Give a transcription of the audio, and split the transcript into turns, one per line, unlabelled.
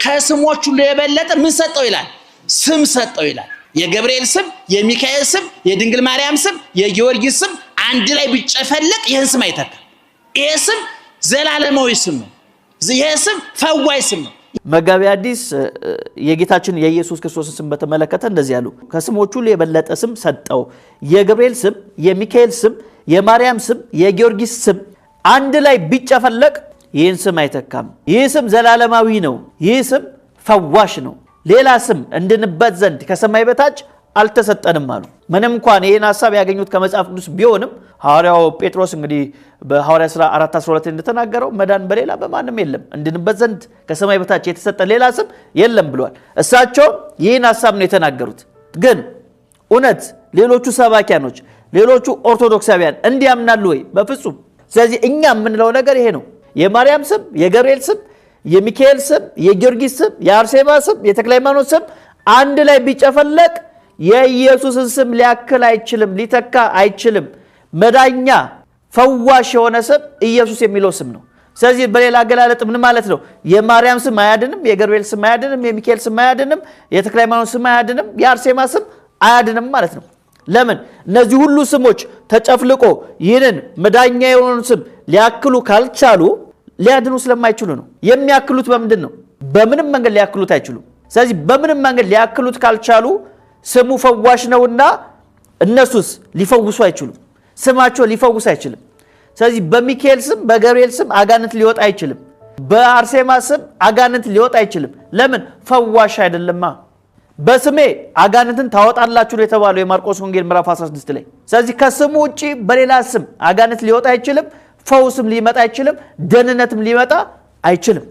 ከስሞቹ ለበለጠ ምን ሰጠው ይላል ስም ሰጠው ይላል የገብርኤል ስም የሚካኤል ስም የድንግል ማርያም ስም የጊዮርጊስ ስም አንድ ላይ ቢጨፈለቅ ይህን ስም አይተካም ይሄ ስም ዘላለማዊ ስም ነው ይሄ ስም ፈዋይ ስም ነው
መጋቢ አዲስ የጌታችን የኢየሱስ ክርስቶስ ስም በተመለከተ እንደዚህ ያሉ ከስሞቹ ለበለጠ ስም ሰጠው የገብርኤል ስም የሚካኤል ስም የማርያም ስም የጊዮርጊስ ስም አንድ ላይ ቢጨፈለቅ ይህን ስም አይተካም ይህ ስም ዘላለማዊ ነው ይህ ስም ፈዋሽ ነው ሌላ ስም እንድንበት ዘንድ ከሰማይ በታች አልተሰጠንም አሉ ምንም እንኳን ይሄን ሐሳብ ያገኙት ከመጽሐፍ ቅዱስ ቢሆንም ሐዋርያው ጴጥሮስ እንግዲህ በሐዋርያ ሥራ 4:12 እንደተናገረው መዳን በሌላ በማንም የለም እንድንበት ዘንድ ከሰማይ በታች የተሰጠ ሌላ ስም የለም ብሏል እሳቸው ይህን ሐሳብ ነው የተናገሩት ግን እውነት ሌሎቹ ሰባኪያኖች ሌሎቹ ኦርቶዶክሳውያን እንዲያምናሉ ወይ በፍጹም ስለዚህ እኛ የምንለው ነገር ይሄ ነው የማርያም ስም የገብርኤል ስም የሚካኤል ስም የጊዮርጊስ ስም የአርሴማ ስም የተክለ ሃይማኖት ስም አንድ ላይ ቢጨፈለቅ የኢየሱስን ስም ሊያክል አይችልም ሊተካ አይችልም መዳኛ ፈዋሽ የሆነ ስም ኢየሱስ የሚለው ስም ነው ስለዚህ በሌላ አገላለጥ ምን ማለት ነው የማርያም ስም አያድንም የገብርኤል ስም አያድንም የሚካኤል ስም አያድንም የተክለ ሃይማኖት ስም አያድንም የአርሴማ ስም አያድንም ማለት ነው ለምን እነዚህ ሁሉ ስሞች ተጨፍልቆ ይህንን መዳኛ የሆነውን ስም ሊያክሉ ካልቻሉ ሊያድኑ ስለማይችሉ ነው የሚያክሉት በምንድን ነው በምንም መንገድ ሊያክሉት አይችሉም ስለዚህ በምንም መንገድ ሊያክሉት ካልቻሉ ስሙ ፈዋሽ ነውና እነሱስ ሊፈውሱ አይችሉም ስማቸው ሊፈውስ አይችልም ስለዚህ በሚካኤል ስም በገብርኤል ስም አጋንንት ሊወጣ አይችልም በአርሴማ ስም አጋንንት ሊወጣ አይችልም ለምን ፈዋሽ አይደለማ በስሜ አጋንንትን ታወጣላችሁ የተባለው የማርቆስ ወንጌል ምዕራፍ 16 ላይ ስለዚህ ከስሙ ውጪ በሌላ ስም አጋንንት ሊወጣ አይችልም ፈውስም ሊመጣ አይችልም ደህንነትም ሊመጣ አይችልም